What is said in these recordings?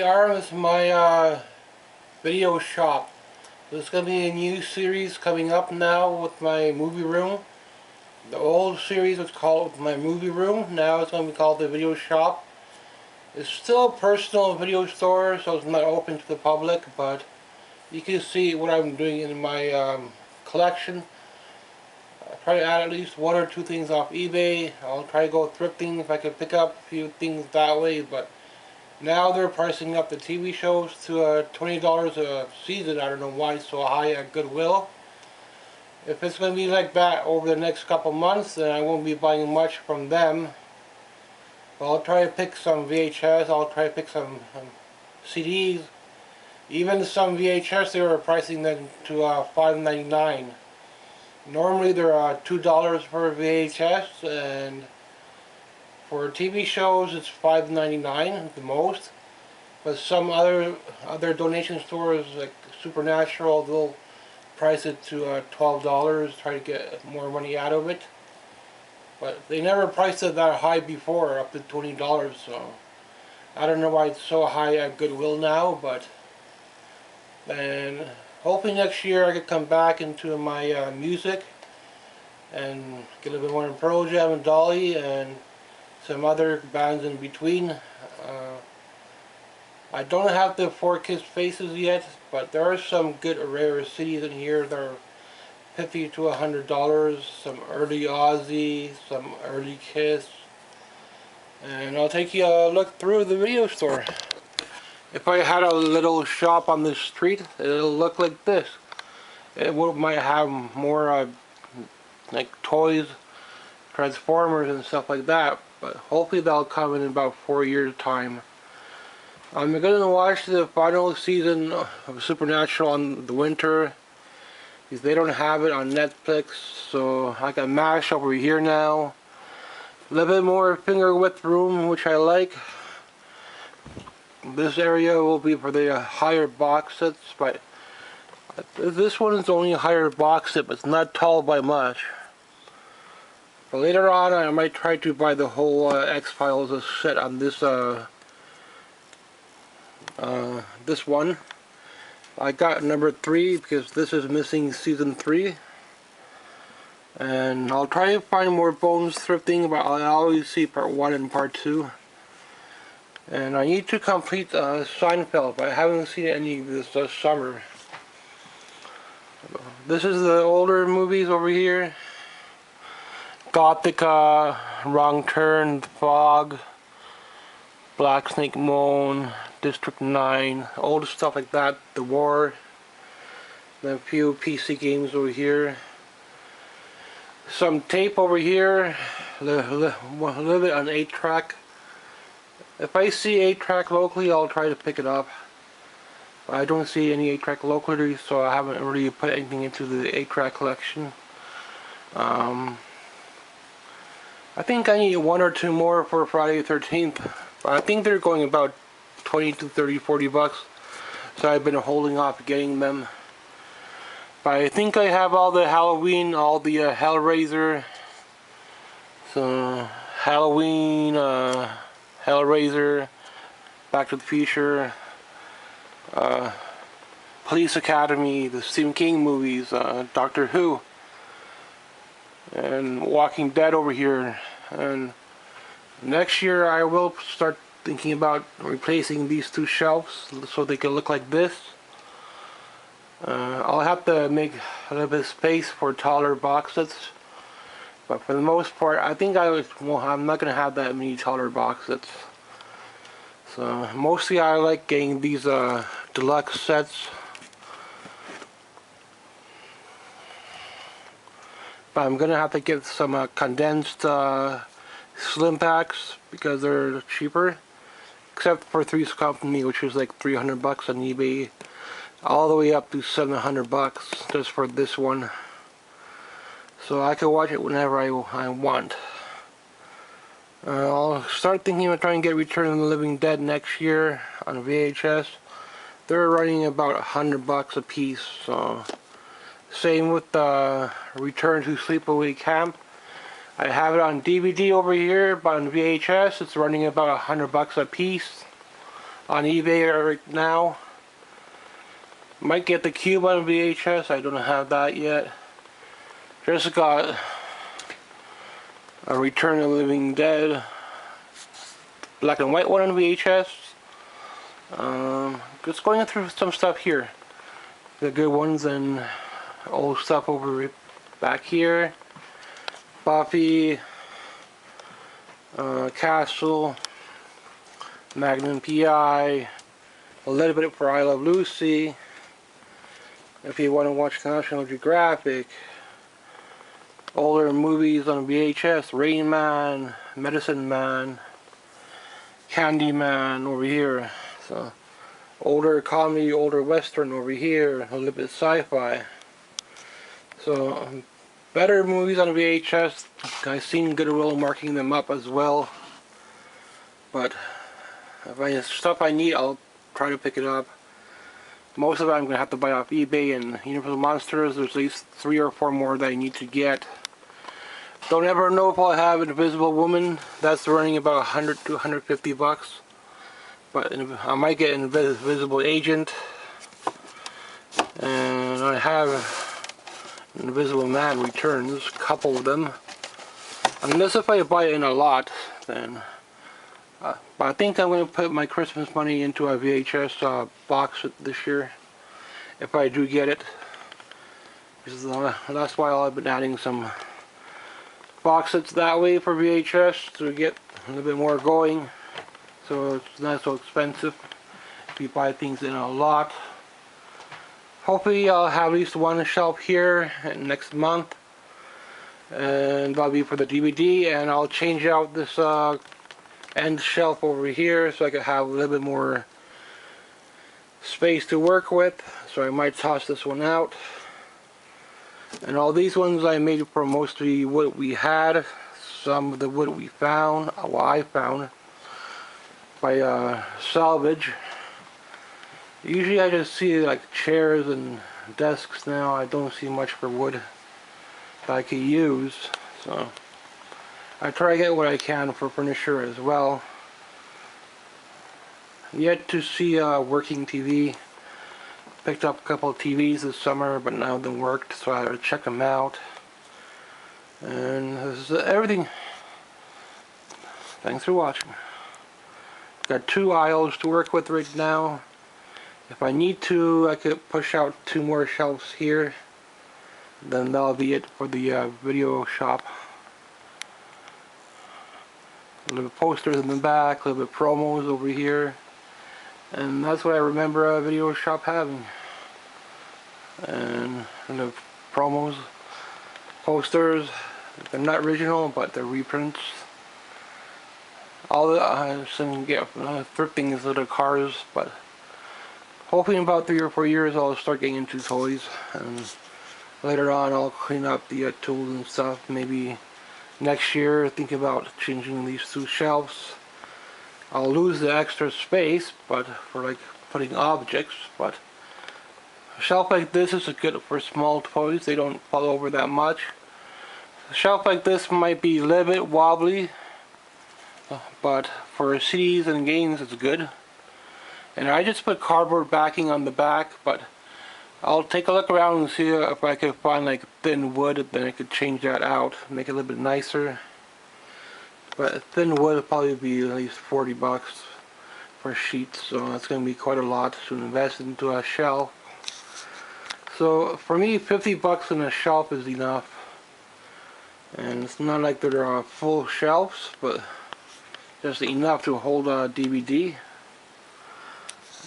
JR with my video shop. There's going to be a new series coming up now with my movie room. The old series was called my movie room. Now it's going to be called the video shop. It's still a personal video store, so it's not open to the public, but you can see what I'm doing in my collection. I'll try to add at least one or two things off eBay. I'll try to go thrifting if I can pick up a few things that way, but now they're pricing up the TV shows to $20 a season. I don't know why it's so high at Goodwill. If it's going to be like that over the next couple months, then I won't be buying much from them. But I'll try to pick some VHS, I'll try to pick some CDs. Even some VHS, they were pricing them to $5.99. Normally they're $2 per VHS, and for TV shows it's $5.99 at the most. But some other donation stores like Supernatural, they'll price it to $12, try to get more money out of it. But they never priced it that high before, up to $20, so I don't know why it's so high at Goodwill now, but then hopefully next year I could come back into my music and get a little bit more in Pearl Jam and Dolly and some other bands in between. I don't have the 4Kiss Faces yet, but there are some good rare CDs in here that are $50 to $100, some early Ozzy, some early Kiss, and I'll take you a look through the video store. If I had a little shop on the street, it'll look like this. It might have more like toys, Transformers and stuff like that, but hopefully that'll come in about 4 years time. I'm going to watch the final season of Supernatural in the winter, because they don't have it on Netflix, so I got MASH over here now. A little bit more finger width room, which I like. This area will be for the higher box sets, but this one is only a higher box set, but it's not tall by much. But later on I might try to buy the whole X-Files set on this this one. I got number 3 because this is missing season 3. And I'll try to find more Bones thrifting, but I always see part 1 and part 2. And I need to complete Seinfeld, but I haven't seen any this summer. This is the older movies over here. Gothica, Wrong Turn, The Fog, Black Snake Moan, District 9, old stuff like that, The War. Then a few PC games over here. Some tape over here, a little bit on 8-track. If I see 8-track locally, I'll try to pick it up. I don't see any 8-track locally, so I haven't really put anything into the 8-track collection. I think I need 1 or 2 more for Friday the 13th. But I think they're going about 20 to 30, 40 bucks. So I've been holding off getting them. But I think I have all the Halloween, all the Hellraiser. So Halloween, Hellraiser, Back to the Future, Police Academy, the Stephen King movies, Doctor Who, and Walking Dead over here. And next year I will start thinking about replacing these 2 shelves so they can look like this. I'll have to make a little bit of space for taller box sets, but for the most part I think I'm not going to have that many taller box sets. So mostly I like getting these deluxe sets. But I'm gonna have to get some condensed slim packs because they're cheaper, except for Three's Company, which is like 300 bucks on eBay, all the way up to 700 bucks just for this one. So I can watch it whenever I want. I'll start thinking about trying to get Return of the Living Dead next year on VHS. They're running about 100 bucks a piece, so same with Return to Sleepaway Camp. I have it on DVD over here, but on VHS it's running about 100 bucks a piece. on eBay right now. Might get The Cube on VHS, I don't have that yet. Just got a Return of the Living Dead black and white one on VHS. Just going through some stuff here. The good ones and old stuff over back here. Buffy, Castle, Magnum PI, a little bit for I Love Lucy. If you want to watch National Geographic, older movies on VHS, Rain Man, Medicine Man, Candyman over here. So older comedy, older western over here, a little bit sci-fi. So better movies on VHS. I've seen Goodwill marking them up as well. But if I have stuff I need, I'll try to pick it up. Most of it I'm going to have to buy off eBay, and Universal Monsters, there's at least 3 or 4 more that I need to get. Don't ever know if I'll have Invisible Woman. That's running about 100 to 150 bucks. But I might get Invisible Agent. And I have Invisible Man Returns, a couple of them. Unless if I buy it in a lot, then... but I think I'm going to put my Christmas money into a VHS box this year, if I do get it. Because last while I've been adding some box sets that way for VHS to get a little bit more going, so it's not so expensive if you buy things in a lot. Hopefully I'll have at least one shelf here next month, and that'll be for the DVD, and I'll change out this end shelf over here so I can have a little bit more space to work with. So I might toss this one out. And all these ones I made from mostly wood we had, some of the wood we found, well I found, by salvage. Usually I just see like chairs and desks now. I don't see much for wood that I could use. So I try to get what I can for furniture as well. Yet to see a working TV. Picked up a couple of TVs this summer, but none of them worked, so I had to check them out. And this is everything. Thanks for watching. Got 2 aisles to work with right now. If I need to, I could push out 2 more shelves here. Then that'll be it for the video shop. A little bit posters in the back, a little bit promos over here. And that's what I remember a video shop having. And the promos, posters, they're not original, but they're reprints. All the some thrifting is little cars, but hopefully in about 3 or 4 years I'll start getting into toys, and later on I'll clean up the tools and stuff. Maybe next year think about changing these 2 shelves. I'll lose the extra space, but for like putting objects, but a shelf like this is good for small toys. They don't fall over that much. A shelf like this might be a little bit wobbly, but for CDs and games it's good. And I just put cardboard backing on the back, but I'll take a look around and see if I can find like thin wood, then I could change that out, make it a little bit nicer. But thin wood will probably be at least 40 bucks for sheets, so that's going to be quite a lot to invest into a shelf. So for me, 50 bucks on a shelf is enough. And it's not like they're full shelves, but just enough to hold a DVD.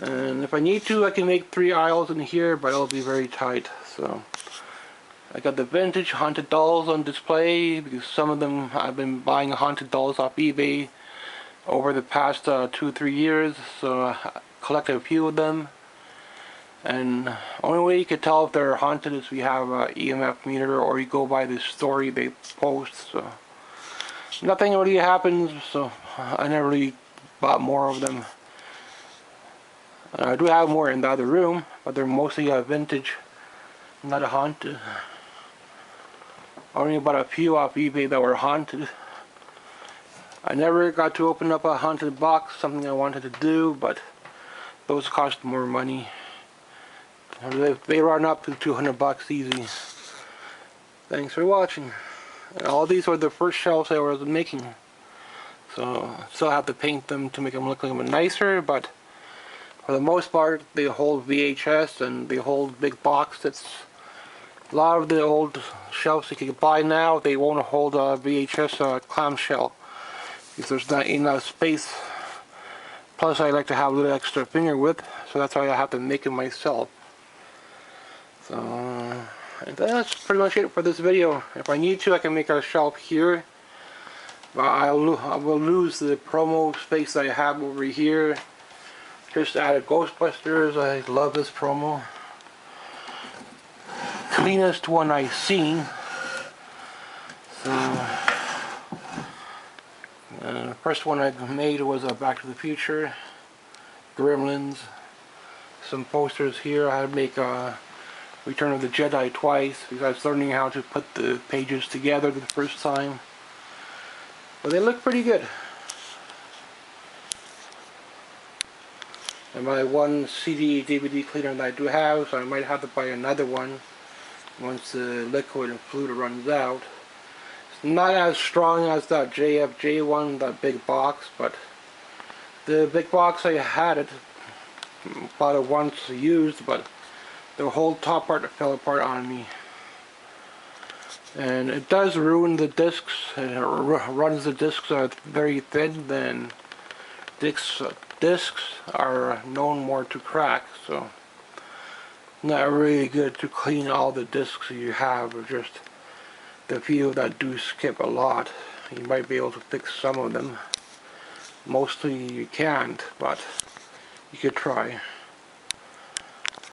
And if I need to, I can make 3 aisles in here, but it'll be very tight. So I got the vintage haunted dolls on display, because some of them I've been buying haunted dolls off eBay over the past 2-3 years, so I collected a few of them. And only way you can tell if they're haunted is if you have an EMF meter, or you go by the story they post. So nothing really happens, so I never really bought more of them. I do have more in the other room, but they're mostly vintage, not haunted. I only bought a few off eBay that were haunted. I never got to open up a haunted box, something I wanted to do, but those cost more money. They run up to 200 bucks easy. Thanks for watching. And all these are the first shelves I was making. So still have to paint them to make them look a little bit nicer, but for the most part they hold VHS and they hold big box. That's a lot of the old shelves you can buy now, they won't hold a VHS clamshell because there's not enough space. Plus I like to have a little extra finger width, so that's why I have to make it myself. So and that's pretty much it for this video. If I need to, I can make a shelf here. But I will lose the promo space that I have over here. Just added Ghostbusters. I love this promo. Cleanest one I've seen. So, the first one I made was Back to the Future, Gremlins. Some posters here. I had to make Return of the Jedi twice because I was learning how to put the pages together the first time. But they look pretty good. And my one CD DVD cleaner that I do have, so I might have to buy another one once the liquid and fluid runs out. It's not as strong as that JFJ one, that big box, but the big box I had it, bought it once used, but the whole top part fell apart on me. And it does ruin the discs. It runs the discs very thin. Then discs are known more to crack, so not really good to clean all the discs you have, or just the few that do skip a lot. You might be able to fix some of them. Mostly you can't, but you could try.